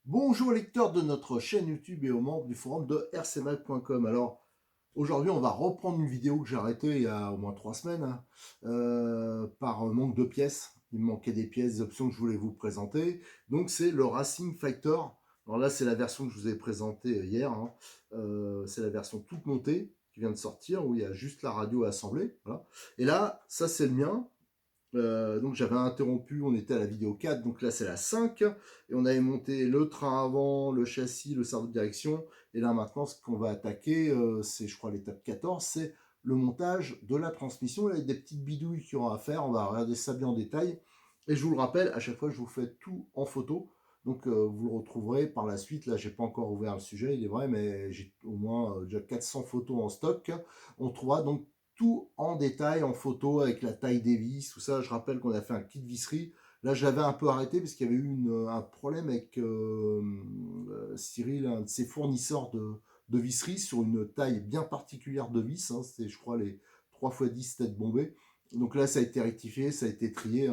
Bonjour lecteurs de notre chaîne YouTube et aux membres du forum de rcmac.com. Alors aujourd'hui on va reprendre une vidéo que j'ai arrêtée il y a au moins 3 semaines par manque de pièces. Il me manquait des pièces, des options que je voulais vous présenter. Donc c'est le Racing Fighter. Alors là c'est la version que je vous ai présentée hier. C'est la version toute montée qui vient de sortir où il y a juste la radio à assembler. Voilà. Et là ça c'est le mien. Donc j'avais interrompu, on était à la vidéo 4, donc là c'est la 5, et on avait monté le train avant, le châssis, le cerveau de direction, et là maintenant ce qu'on va attaquer, c'est je crois l'étape 14, c'est le montage de la transmission. Il y a des petites bidouilles qui auront à faire, on va regarder ça bien en détail, et je vous le rappelle, à chaque fois je vous fais tout en photo, donc vous le retrouverez par la suite. Là j'ai pas encore ouvert le sujet, il est vrai, mais j'ai au moins déjà 400 photos en stock. On trouvera donc tout en détail, en photo, avec la taille des vis, tout ça. Je rappelle qu'on a fait un kit visserie. Là, j'avais un peu arrêté parce qu'il y avait eu un problème avec Cyril, un de ses fournisseurs de visserie, sur une taille bien particulière de vis. C'était, je crois, les 3x10 têtes bombées. Donc là, ça a été rectifié, ça a été trié.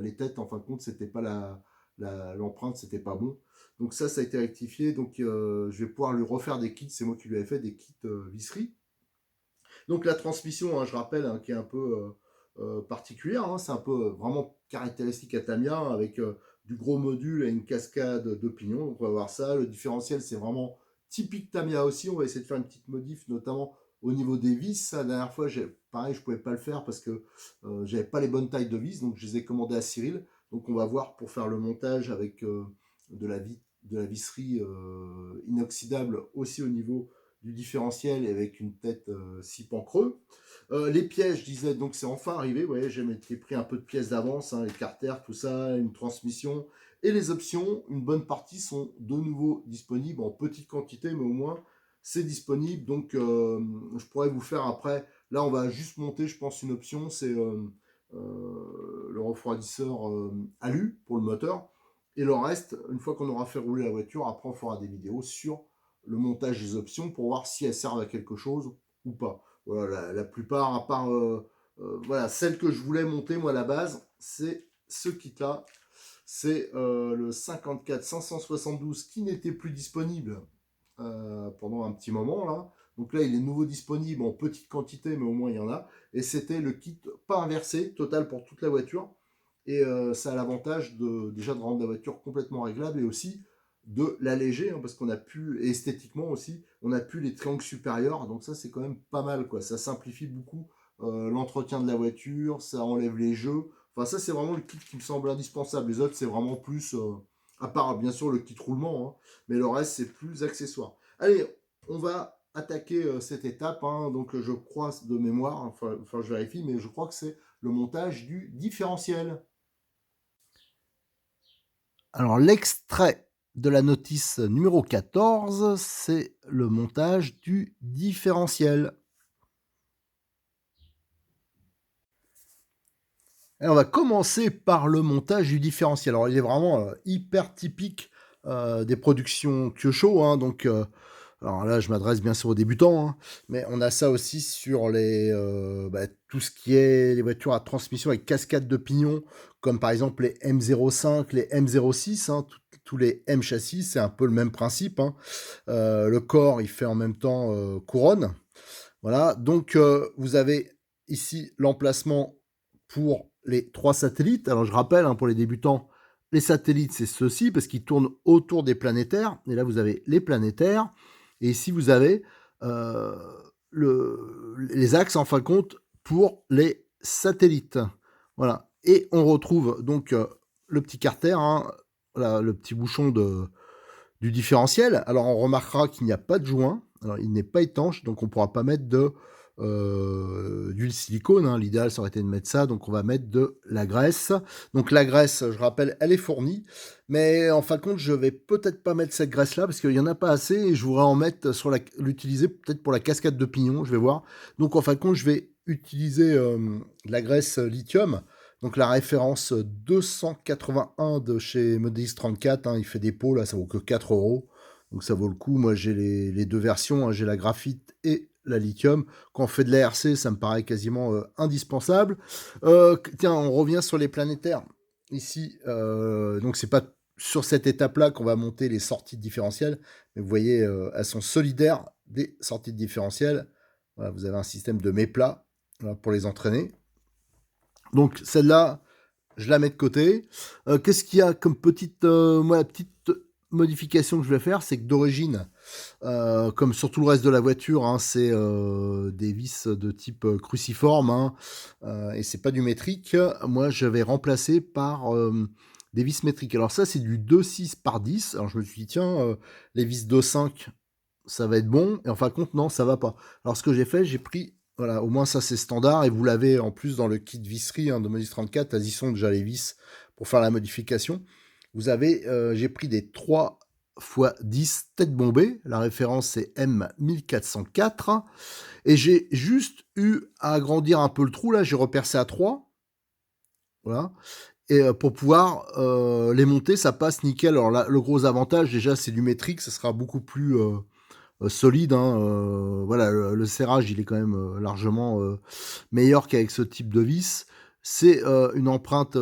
Les têtes, en fin de compte, c'était pas l'empreinte, c'était pas bon. Donc ça a été rectifié. Donc je vais pouvoir lui refaire des kits. C'est moi qui lui avais fait des kits visserie. Donc la transmission, je rappelle, qui est un peu particulière, c'est un peu vraiment caractéristique à Tamiya, avec du gros module et une cascade de pignons. Donc on va voir ça. Le différentiel, c'est vraiment typique Tamiya aussi. On va essayer de faire une petite modif, notamment au niveau des vis. La dernière fois, pareil, je ne pouvais pas le faire parce que j'avais pas les bonnes tailles de vis, donc je les ai commandées à Cyril. Donc on va voir pour faire le montage avec de la visserie inoxydable aussi au niveau du différentiel, et avec une tête 6 pans creux. Les pièces, je disais, donc c'est enfin arrivé. Vous voyez, j'ai pris un peu de pièces d'avance, les carters, tout ça, une transmission. Et les options, une bonne partie sont de nouveau disponibles en petite quantité, mais au moins c'est disponible. Donc je pourrais vous faire après. Là, on va juste monter, je pense, une option, c'est le refroidisseur alu pour le moteur. Et le reste, une fois qu'on aura fait rouler la voiture, après on fera des vidéos sur le montage des options pour voir si elles servent à quelque chose ou pas. Voilà, la plupart, à part voilà, celle que je voulais monter moi à la base, c'est ce kit-là. C'est le 54 572 qui n'était plus disponible pendant un petit moment là. Donc là, il est nouveau disponible en petite quantité, mais au moins il y en a. Et c'était le kit pas inversé, total pour toute la voiture. Et ça a l'avantage déjà de rendre la voiture complètement réglable, et aussi de l'alléger, parce qu'on a pu, et esthétiquement aussi, on a pu les triangles supérieurs. Donc ça, c'est quand même pas mal, quoi. Ça simplifie beaucoup l'entretien de la voiture, ça enlève les jeux. Enfin, ça, c'est vraiment le kit qui me semble indispensable. Les autres, c'est vraiment plus, à part bien sûr le kit roulement, mais le reste, c'est plus accessoire. Allez, on va attaquer cette étape. Donc, je crois de mémoire, enfin, je vérifie, mais je crois que c'est le montage du différentiel. Alors, l'extrait de la notice numéro 14, c'est le montage du différentiel. Et on va commencer par le montage du différentiel. Alors, il est vraiment hyper typique des productions Kyosho. Donc, alors là, je m'adresse bien sûr aux débutants, mais on a ça aussi sur tout ce qui est les voitures à transmission avec cascade de pignons, comme par exemple les M05, les M06, tous les M châssis, c'est un peu le même principe. Le corps, il fait en même temps couronne. Voilà, donc vous avez ici l'emplacement pour les 3 satellites. Alors je rappelle, pour les débutants, les satellites, c'est ceux-ci, parce qu'ils tournent autour des planétaires. Et là, vous avez les planétaires. Et ici, vous avez les axes, en fin de compte, pour les satellites. Voilà. Et on retrouve donc le petit carter, voilà, le petit bouchon du différentiel. Alors, on remarquera qu'il n'y a pas de joint. Alors, il n'est pas étanche, donc on ne pourra pas mettre de d'huile silicone, hein. L'idéal, ça aurait été de mettre ça, donc on va mettre de la graisse. Donc la graisse, je rappelle, elle est fournie, mais en fin de compte, je vais peut-être pas mettre cette graisse-là, parce qu'il y en a pas assez, et je voudrais en mettre sur l'utiliser peut-être pour la cascade de pignons, je vais voir. Donc en fin de compte, je vais utiliser de la graisse lithium, donc la référence 281 de chez Modis 34, hein, il fait des pots, là, ça vaut que 4 euros. Donc ça vaut le coup. Moi, j'ai les deux versions, hein, j'ai la graphite et la lithium. Quand on fait de la RC, ça me paraît quasiment indispensable. Tiens, on revient sur les planétaires. Ici, donc c'est pas sur cette étape-là qu'on va monter les sorties de différentiel, mais vous voyez, elles sont solidaires des sorties de différentiel. Voilà, vous avez un système de méplats, voilà, pour les entraîner. Donc celle-là, je la mets de côté. Qu'est-ce qu'il y a comme petite, moi, petite modification que je vais faire, c'est que d'origine, comme sur tout le reste de la voiture, hein, c'est des vis de type cruciforme, hein, et c'est pas du métrique. Moi, je vais remplacer par des vis métriques. Alors ça, c'est du 2,6 par 10. Alors je me suis dit, tiens, les vis 2,5, ça va être bon. Et en fin de compte, non, ça va pas. Alors ce que j'ai fait, j'ai pris, voilà, au moins ça c'est standard, et vous l'avez en plus dans le kit visserie, hein, de Modis 34, elles y sont déjà les vis pour faire la modification. Vous avez, j'ai pris des 3 x 10 têtes bombées, la référence c'est M1404, et j'ai juste eu à agrandir un peu le trou, là j'ai repercé à 3, voilà, et pour pouvoir les monter, ça passe nickel. Alors là, le gros avantage déjà, c'est du métrique, ça sera beaucoup plus solide, hein, voilà, le serrage, il est quand même largement meilleur qu'avec ce type de vis. C'est une empreinte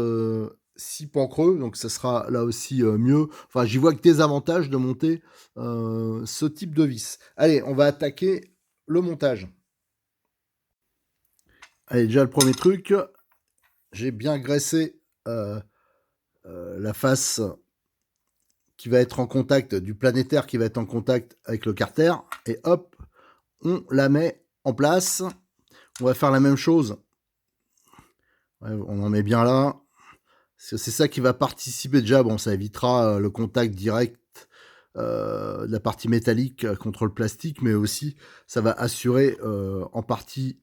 6 pans creux, donc ça sera là aussi mieux. Enfin, j'y vois que des avantages de monter ce type de vis. Allez, on va attaquer le montage. Allez, déjà le premier truc, j'ai bien graissé la face qui va être en contact du planétaire, qui va être en contact avec le carter, et hop, on la met en place. On va faire la même chose. Ouais, on en met bien là. C'est ça qui va participer déjà. Bon, ça évitera le contact direct de la partie métallique contre le plastique, mais aussi ça va assurer en partie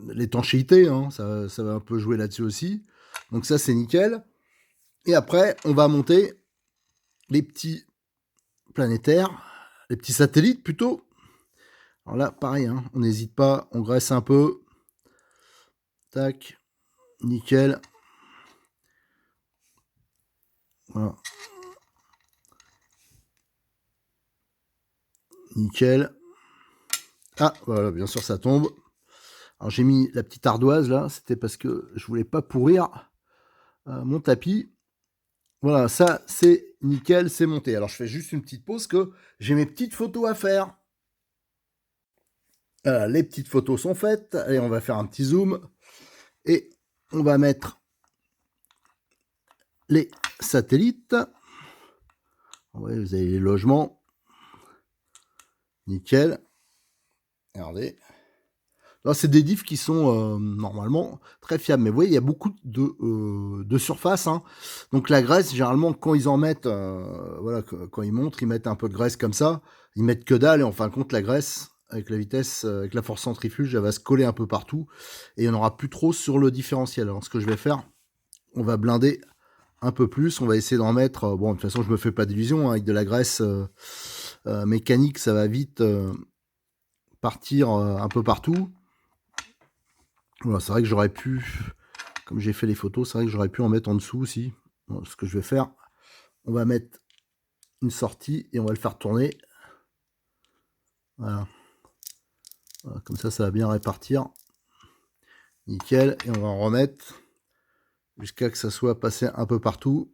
l'étanchéité, hein. Ça va un peu jouer là-dessus aussi. Donc ça, c'est nickel. Et après, on va monter les petits planétaires, les petits satellites plutôt. Alors là, pareil, hein, on n'hésite pas, on graisse un peu. Tac, nickel. Voilà. Nickel. Ah, voilà, bien sûr, ça tombe. Alors, j'ai mis la petite ardoise, là. C'était parce que je voulais pas pourrir mon tapis. Voilà, ça, c'est nickel, c'est monté. Alors, je fais juste une petite pause que j'ai mes petites photos à faire. Voilà, les petites photos sont faites. Allez, on va faire un petit zoom. Et on va mettre les satellites. Ouais, vous avez les logements. Nickel. Regardez. Là, c'est des diffs qui sont normalement très fiables. Mais vous voyez, il y a beaucoup de surface, hein. Donc la graisse, généralement, quand ils en mettent, voilà, quand ils montrent, ils mettent un peu de graisse comme ça. Ils mettent que dalle, et en fin de compte, la graisse, avec la vitesse, avec la force centrifuge, elle va se coller un peu partout. Et il n'y en aura plus trop sur le différentiel. Alors ce que je vais faire, on va blinder un peu plus. On va essayer d'en mettre... bon, de toute façon, je me fais pas d'illusions, hein, avec de la graisse mécanique, ça va vite partir un peu partout. Voilà, c'est vrai que j'aurais pu, comme j'ai fait les photos, c'est vrai que j'aurais pu en mettre en dessous aussi. Bon, ce que je vais faire, on va mettre une sortie et on va le faire tourner. Voilà. Voilà, comme ça va bien répartir. Nickel. Et on va en remettre jusqu'à que ça soit passé un peu partout.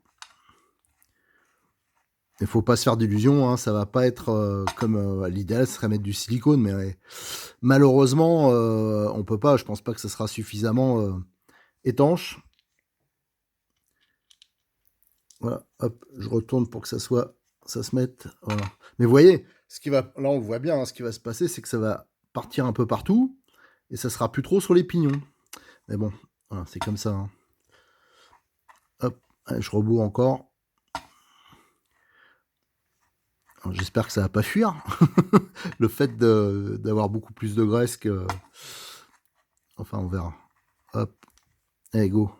Il ne faut pas se faire d'illusions, hein, ça va pas être comme l'idéal, ce serait mettre du silicone, mais malheureusement, on peut pas. Je pense pas que ça sera suffisamment étanche. Voilà, hop, je retourne pour que ça se mette. Voilà. Mais vous voyez, là on le voit bien, hein, ce qui va se passer, c'est que ça va partir un peu partout et ça sera plus trop sur les pignons. Mais bon, voilà, c'est comme ça, hein. Hop, allez, je rebourre encore. J'espère que ça va pas fuir. Le fait d'avoir beaucoup plus de graisse que... Enfin, on verra. Hop, allez, go.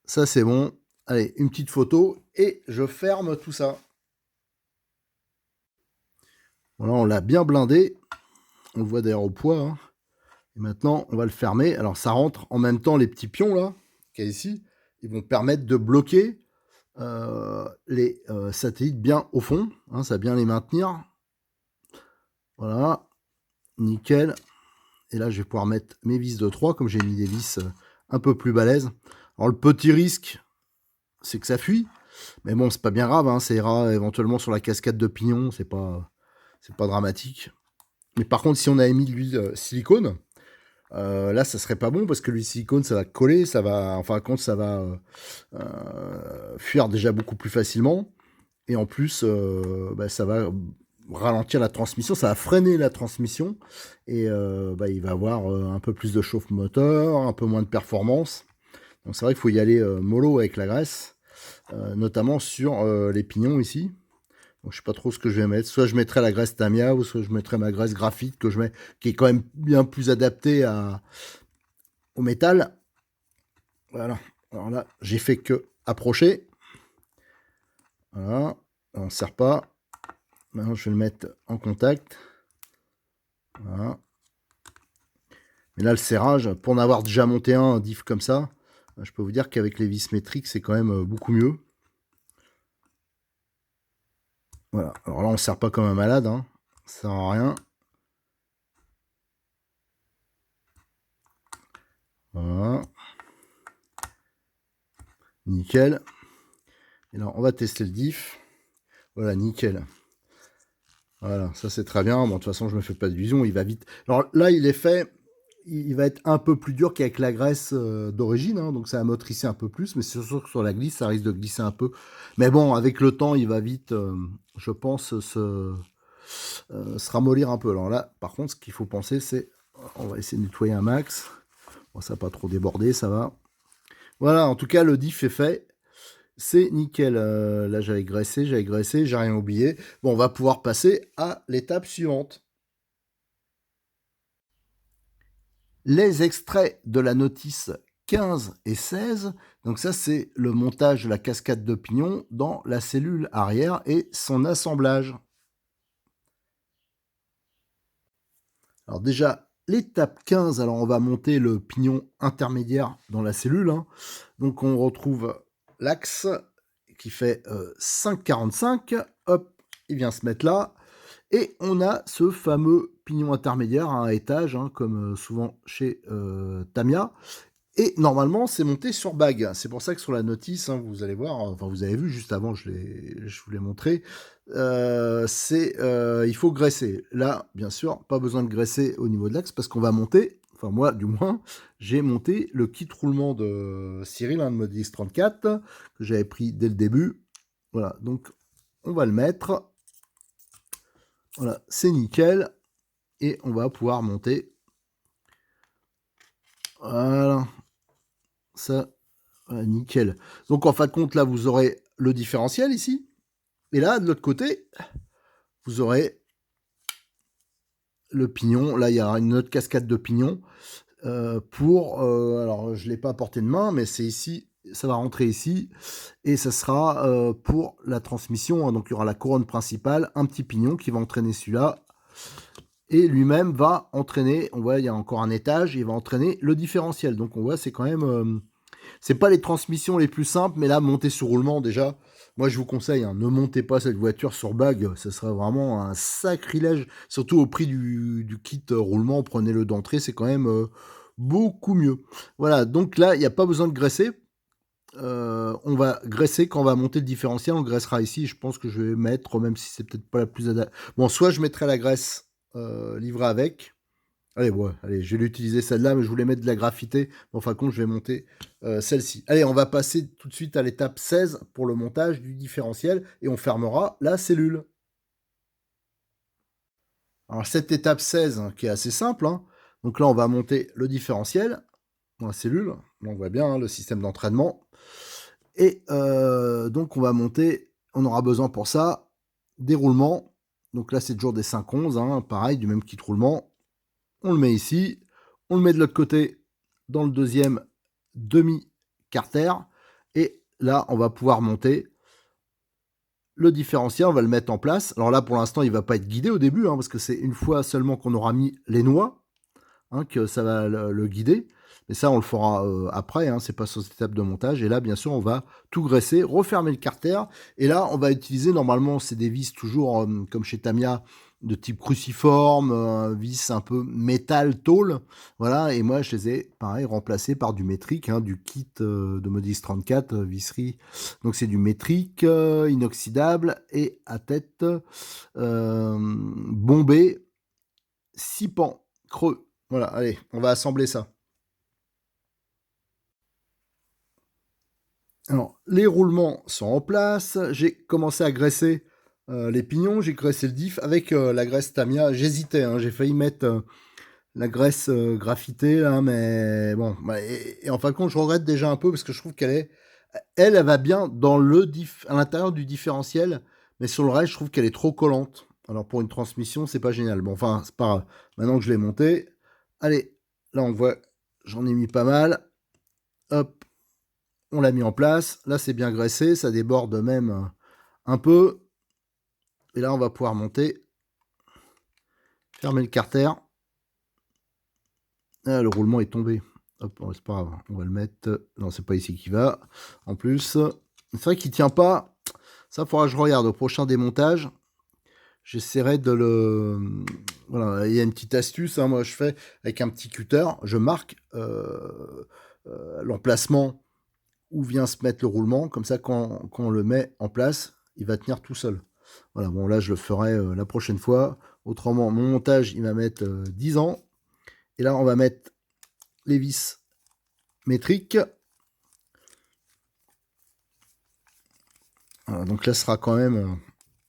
Ça, c'est bon. Allez, une petite photo et je ferme tout ça. Voilà, on l'a bien blindé. On le voit d'ailleurs au poids. Hein. Et maintenant, on va le fermer. Alors, ça rentre en même temps, les petits pions là, qu'il y a ici, ils vont permettre de bloquer les satellites bien au fond. Hein, ça va bien les maintenir. Voilà, nickel. Et là, je vais pouvoir mettre mes vis de 3, comme j'ai mis des vis un peu plus balèzes. Alors, le petit risque, c'est que ça fuit. Mais bon, c'est pas bien grave. Hein, ça ira éventuellement sur la cascade de pignon. C'est pas dramatique. Mais par contre, si on avait mis de l'huile silicone, là, ça serait pas bon parce que l'huile silicone, ça va coller, ça va, enfin, quand ça va fuir déjà beaucoup plus facilement. Et en plus, bah, ça va ralentir la transmission, ça va freiner la transmission. Et bah, il va avoir un peu plus de chauffe moteur, un peu moins de performance. Donc c'est vrai qu'il faut y aller mollo avec la graisse, notamment sur les pignons ici. Donc, je sais pas trop ce que je vais mettre. Soit je mettrai la graisse Tamiya, ou soit je mettrai ma graisse graphite que je mets, qui est quand même bien plus adaptée au métal. Voilà. Alors là, j'ai fait que approcher. Voilà. On ne serre pas. Maintenant, je vais le mettre en contact. Voilà. Mais là, le serrage, pour en avoir déjà monté un diff comme ça, je peux vous dire qu'avec les vis métriques, c'est quand même beaucoup mieux. Voilà. Alors là, on ne serre pas comme un malade. Hein. Ça sert à rien. Voilà. Nickel. Et là, on va tester le diff. Voilà, nickel. Voilà, ça c'est très bien. Bon, de toute façon, je me fais pas d'illusions, il va vite. Alors là, il est fait, il va être un peu plus dur qu'avec la graisse d'origine, hein, donc ça va motricer un peu plus, mais c'est sûr que sur la glisse, ça risque de glisser un peu. Mais bon, avec le temps, il va vite, je pense, se ramollir un peu. Alors là, par contre, ce qu'il faut penser, c'est, on va essayer de nettoyer un max. Bon, ça va pas trop déborder, ça va. Voilà, en tout cas, le diff est fait. C'est nickel. Là, j'avais graissé, j'ai rien oublié. Bon, on va pouvoir passer à l'étape suivante. Les extraits de la notice 15 et 16. Donc ça, c'est le montage de la cascade de pignon dans la cellule arrière et son assemblage. Alors déjà, l'étape 15, alors on va monter le pignon intermédiaire dans la cellule. Hein. Donc on retrouve l'axe qui fait 5,45. Hop, il vient se mettre là. Et on a ce fameux pignon intermédiaire à un étage, hein, comme souvent chez Tamiya. Et normalement, c'est monté sur bague. C'est pour ça que sur la notice, hein, vous allez voir, enfin vous avez vu juste avant, je vous l'ai montré, il faut graisser. Là, bien sûr, pas besoin de graisser au niveau de l'axe parce qu'on va monter, enfin moi du moins, j'ai monté le kit roulement de Cyril, hein, de Modis 34, que j'avais pris dès le début. Voilà, donc on va le mettre. Voilà, c'est nickel. Et on va pouvoir monter. Voilà. Ça, voilà, nickel. Donc en fin de compte, là, vous aurez le différentiel ici. Et là, de l'autre côté, vous aurez le pignon. Là, il y a une autre cascade de pignon. Alors, je ne l'ai pas à portée de main, mais c'est ici. Ça va rentrer ici. Et ça sera pour la transmission. Hein. Donc, il y aura la couronne principale, un petit pignon qui va entraîner celui-là. Et lui-même va entraîner, on voit il y a encore un étage, il va entraîner le différentiel. Donc on voit c'est quand même, c'est pas les transmissions les plus simples, mais là monter sur roulement déjà, moi je vous conseille, hein, ne montez pas cette voiture sur bague, ce serait vraiment un sacrilège, surtout au prix du kit roulement, prenez-le d'entrée, c'est quand même beaucoup mieux. Voilà, donc là il n'y a pas besoin de graisser. On va graisser quand on va monter le différentiel, on le graissera ici, je pense que je vais mettre, même si c'est peut-être pas la plus adaptée. Bon, soit je mettrai la graisse livré avec. Allez, ouais, allez, je vais l'utiliser celle-là, mais je voulais mettre de la graphité. En fin de compte, je vais monter celle-ci. Allez, on va passer tout de suite à l'étape 16 pour le montage du différentiel et on fermera la cellule. Alors, cette étape 16, hein, qui est assez simple, hein. Donc là, on va monter le différentiel dans la cellule. Là, on voit bien hein, le système d'entraînement. Et donc, on va monter, on aura besoin pour ça des roulements. Donc là, c'est toujours des 5-11, hein, pareil, du même kit roulement. On le met ici. On le met de l'autre côté, dans le deuxième demi-carter. Et là, on va pouvoir monter le différentiel. On va le mettre en place. Alors là, pour l'instant, il ne va pas être guidé au début, hein, parce que c'est une fois seulement qu'on aura mis les noix, hein, que ça va le guider. Mais ça, on le fera après, hein, c'est pas sur cette étape de montage. Et là, bien sûr, on va tout graisser, refermer le carter. Et là, on va utiliser, normalement, c'est des vis toujours, comme chez Tamiya, de type cruciforme, vis un peu métal tôle. Voilà, et moi, je les ai, pareil, remplacés par du métrique, hein, du kit de Modis 34, visserie. Donc, c'est du métrique, inoxydable et à tête bombée, 6 pans creux. Voilà, allez, on va assembler ça. Alors, les roulements sont en place. J'ai commencé à graisser les pignons. J'ai graissé le diff avec la graisse Tamiya. J'hésitais, hein, j'ai failli mettre la graisse graphitée, là, mais bon. Bah, et en fin de compte, je regrette déjà un peu parce que je trouve elle va bien dans à l'intérieur du différentiel, mais sur le reste, je trouve qu'elle est trop collante. Alors, pour une transmission, c'est pas génial. Bon, enfin, c'est pas grave. Maintenant que je l'ai montée, allez, là, on voit, j'en ai mis pas mal. Hop, on l'a mis en place. Là, c'est bien graissé. Ça déborde même un peu. Et là, on va pouvoir monter. Fermer le carter. Ah, le roulement est tombé. Hop, c'est pas grave. On va le mettre. Non, c'est pas ici qu'il va. En plus, c'est vrai qu'il tient pas. Ça, il faudra que je regarde au prochain démontage. J'essaierai de le... Voilà, il y a une petite astuce, hein, moi je fais avec un petit cutter, je marque l'emplacement où vient se mettre le roulement, comme ça quand on le met en place, il va tenir tout seul. Voilà, bon là je le ferai la prochaine fois, autrement mon montage il va mettre 10 ans, et là on va mettre les vis métriques. Voilà, donc là ce sera quand même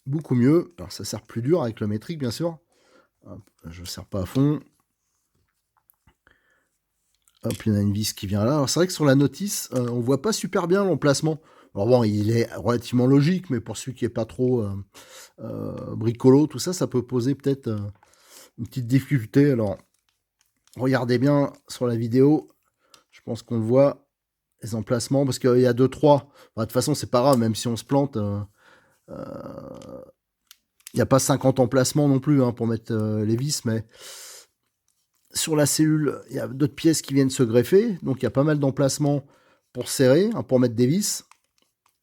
beaucoup mieux. Alors ça sert plus dur avec le métrique bien sûr. Hop, je ne serre pas à fond. Hop, il y en a une vis qui vient là. Alors c'est vrai que sur la notice, on voit pas super bien l'emplacement. Alors bon, il est relativement logique, mais pour celui qui est pas trop bricolo, tout ça, ça peut poser peut-être une petite difficulté. Alors, regardez bien sur la vidéo. Je pense qu'on le voit, les emplacements, parce qu'il y a 2-3. De toute façon, c'est pas grave, même si on se plante. Il n'y a pas 50 emplacements non plus, hein, pour mettre les vis, mais sur la cellule, il y a d'autres pièces qui viennent se greffer. Donc, il y a pas mal d'emplacements pour serrer, hein, pour mettre des vis.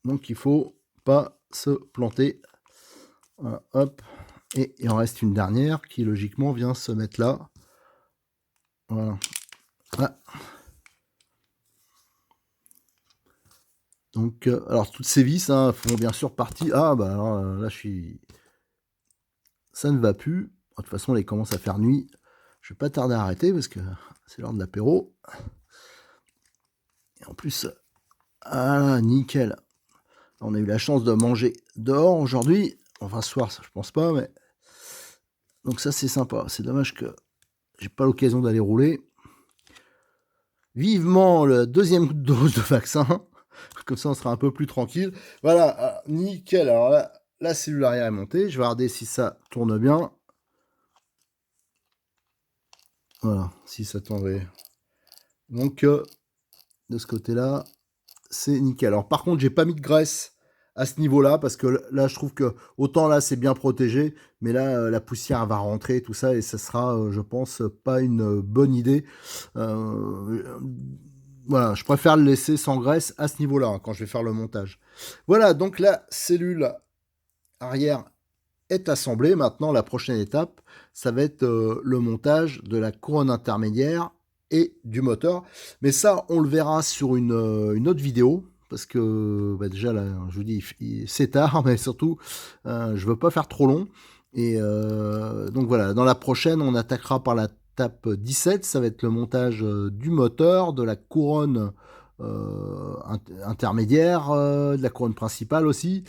Donc, il faut pas se planter. Voilà, hop. Et il en reste une dernière qui, logiquement, vient se mettre là. Voilà. Ah. Donc, alors, toutes ces vis hein, font bien sûr partie... Ah, bah alors, là, je suis... Ça ne va plus. De toute façon, il commence à faire nuit. Je vais pas tarder à arrêter parce que c'est l'heure de l'apéro. Et en plus, ah, nickel. On a eu la chance de manger dehors aujourd'hui. Enfin, ce soir, je pense pas, mais... Donc ça, c'est sympa. C'est dommage que j'ai pas l'occasion d'aller rouler. Vivement la deuxième dose de vaccin. Comme ça, on sera un peu plus tranquille. Voilà, nickel. Alors là, la cellule arrière est montée. Je vais regarder si ça tourne bien. Voilà, si ça tourne. Donc, de ce côté-là, c'est nickel. Alors, par contre, j'ai pas mis de graisse à ce niveau-là, parce que là, je trouve que autant là, c'est bien protégé, mais là, la poussière va rentrer, tout ça, et ça sera, je pense, pas une bonne idée. Voilà, je préfère le laisser sans graisse à ce niveau-là, hein, quand je vais faire le montage. Voilà, donc la cellule arrière est assemblée. Maintenant, la prochaine étape, ça va être le montage de la couronne intermédiaire et du moteur. Mais ça, on le verra sur une autre vidéo. Parce que bah déjà, là, je vous dis, c'est tard, mais surtout, je veux pas faire trop long. Et donc voilà, dans la prochaine, on attaquera par la étape 17. Ça va être le montage du moteur, de la couronne intermédiaire, de la couronne principale aussi.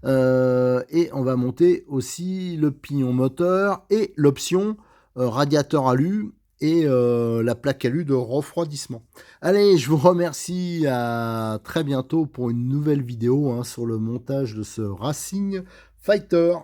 Et on va monter aussi le pignon moteur et l'option radiateur alu et la plaque alu de refroidissement. Allez, je vous remercie, à très bientôt pour une nouvelle vidéo hein, sur le montage de ce Racing Fighter.